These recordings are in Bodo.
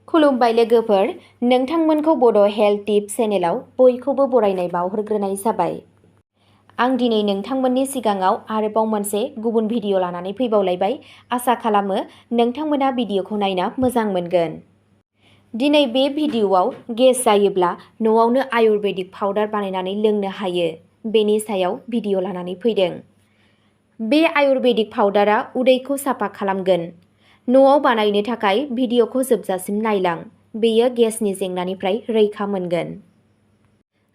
खुलुमबाय लोगोफोर, नोंथांमोनखौ बड' हेल्थ टिप्स चेनेलाव बयखौबो बरायनाय बावहरग्रोनाय जाबाय। आं दिनै नोंथांमोननि सिगाङाव आरोबाव मोनसे गुबुन भिडिअ लानानै फैबावलायबाय। आसा खालामो नोंथांमोना भिडिअखौ नायना मोजां मोनगोन। दिनै बे भिडिअआव गेस जायोब्ला न'आवनो आयुर्वेदिक पाउडार बानायनानै लोंनो हायो, बेनि सायाव भिडिअ लानानै फैदों। बे आयुर्वेदिक पाउडारा उदैखौ साफा खालामगोन। न'आव बानायनो थाखाय भिडिअखौ जोबजासिम नायलां, बेयो गेसनि जेंनानिफ्राय रैखा मोनगोन।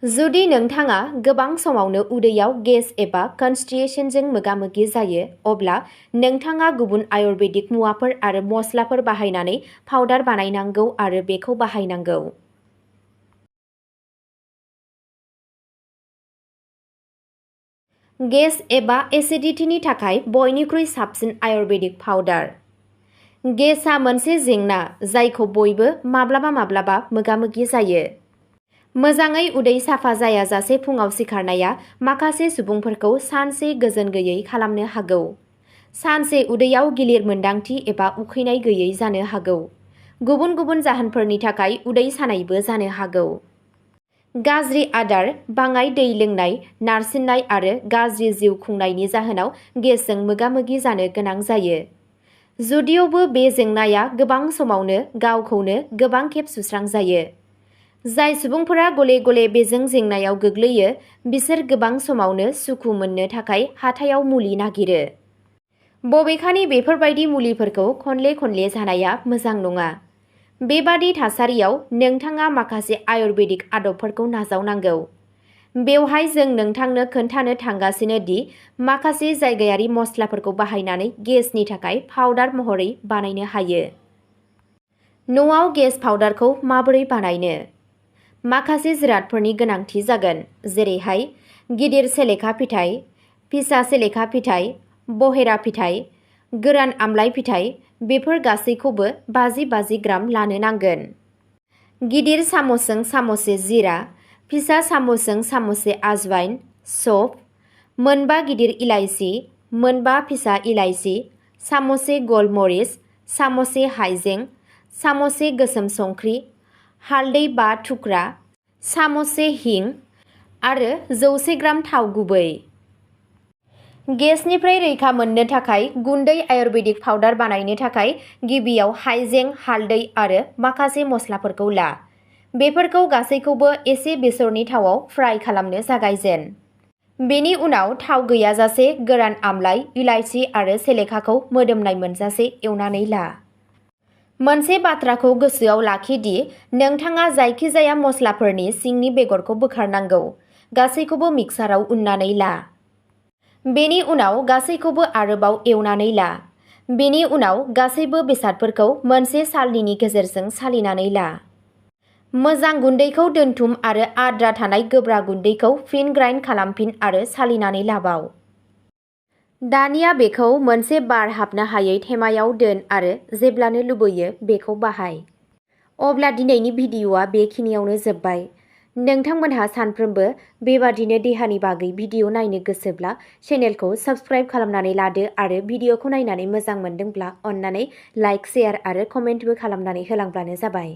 जुदि नोंथाङा गोबां समावनो उदैयाव गेस एबा कनस्टिपेशनजों मोगा-मोगि जायो, अब्ला नोंथाङा गुबुन आयुर्वेदिक मुवाफोर आरो मस्लाफोर बाहायनानै पाउडार बानायनांगौ आरो बेखौ बाहायनांगौ। गेस एबा एसिडिटीनि थाखाय बयनिख्रुइ साबसिन आयुर्वेदिक पाउडार। गेसआ मोनसे जेंना जायखौ बयबो माब्लाबा मोगा-मोगि जायो। मोजाङै उदै साफा जायाजासे फुङाव सिखारनाया माखासे सुबुंफोरखौ सानसे गोजोन गैयै खालामनो हागौ। सानसे उदैयाव गिलिर मोन्दांथि एबा उखैनाय गैयै जानो हागौ। गुबुन गुबुन जाहोनफोरनि थाखाय उदै सानायबो जानो हागौ। गाज्रि आदार, बाङाय दै लोंनाय, नारसिननाय आरो गाज्रि जिउ खुंनायनि जाहोनाव गेसजों मोगा-मोगि जानो गोनां जायो। जुदियावबो बे जेंनाया गोबां समावनो गावखौनो गोबां खेब सुस्रांजायो। जाय सुबुंफोरा गले-गले बेजों जेंनायाव गोग्लैयो, बिसोर गोबां समावनो सुखु मोननो थाखाय हाथायाव मुलि नागिरो। बबेखानि बेफोरबायदि मुलिफोरखौ खनले जानाया मोजां नङा। बेबादि थासारियाव नोंथाङा माखासे आयुर्वेदिक आदबफोरखौ नाजावनांगौ। बेवहाय जों नोंथांनो खोन्थानो थांगासिनो दि माखासे जायगायारि मस्लाफोरखौ बाहायनानै गेसनि थाखाय पाउडार महरै बानायनो हायो। न'आव गेस पाउडारखौ माबोरै बानायनो? माखासे जिरादफोरनि गोनांथि जागोन, जेरैहाय गिदिर सेलेखा फिथाइ, फिसा सेलेखा फिथाइ, बहेरा फिथाइ, गोरान आमलाइ फिथाइ, बेफोर गासैखौबो 50 ग्राम लानो नांगोन। गिदिर सामसजों सामससे जिरा, फिसा सामसजों सामससे आजवाइन, सौंफ, 4 गिदिर इलायचि, 4 फिसा इलायचि, सामससे गलमरिच, सामससे हाइजें, सामससे गोसोम संख्रि, हालदै 5 थुख्रा, सामससे हिं आरो 100 ग्राम थाव गुबै। गेसनिफ्राय रैखा मोननो थाखाय गुन्दै आयुर्वेदिक पाउडार बानायनो थाखाय गिबियाव हाइजें, हालदै आरो माखासे मस्लाफोरखौ ला। बेफोरखौ गासैखौबो एसे बेसरनि थावआव फ्राय खालामनो जागायजेन। बेनि उनाव थाव गैयाजासे गोरान आमलाइ, इलायचि आरो सेलेखाखौ मोदोमनाय मोनजासे एवनानै ला। मोनसे बाथ्राखौ गोसोआव लाखि दि नोंथाङा जायखिजाया मस्लाफोरनि सिंनि बेगरखौ बोखारनांगौ। गासैखौबो मिक्साराव उन्नानै ला। बेनि उनाव गासैखौबो आरोबाव एवनानै ला। बेनि उनाव गासैबो बेसादफोरखौ मोनसे सालनिनि गेजेरजों सालिनानै ला। मोजां गुन्दैखौ दोनथुम आरो आद्रा थानाय गोब्रा गुन्दैखौ फिन ग्राइन्ड खालामफिन आरो सालिनानै लाबाव। दानिया बेखौ मोनसे बार हाबनो हायै थेमायाव दोन आरो जेब्लानो लुबैयो बेखौ बाहाय। अब्ला दिनैनि भिडिअआ बेखिनियावनो जोब्बाय। नोंथांमोनहा सानफ्रोमबो बेबादिनो देहानि बागै भिडिअ नायनो गोसोब्ला चेनेलखौ साबस्क्राइब खालामनानै लादो आरो भिडिअखौ नायनानै मोजां मोनदोंब्ला अन्नानै लाइक, शेयार आरो कमेन्टबो खालामनानै होलांब्लानो जाबाय।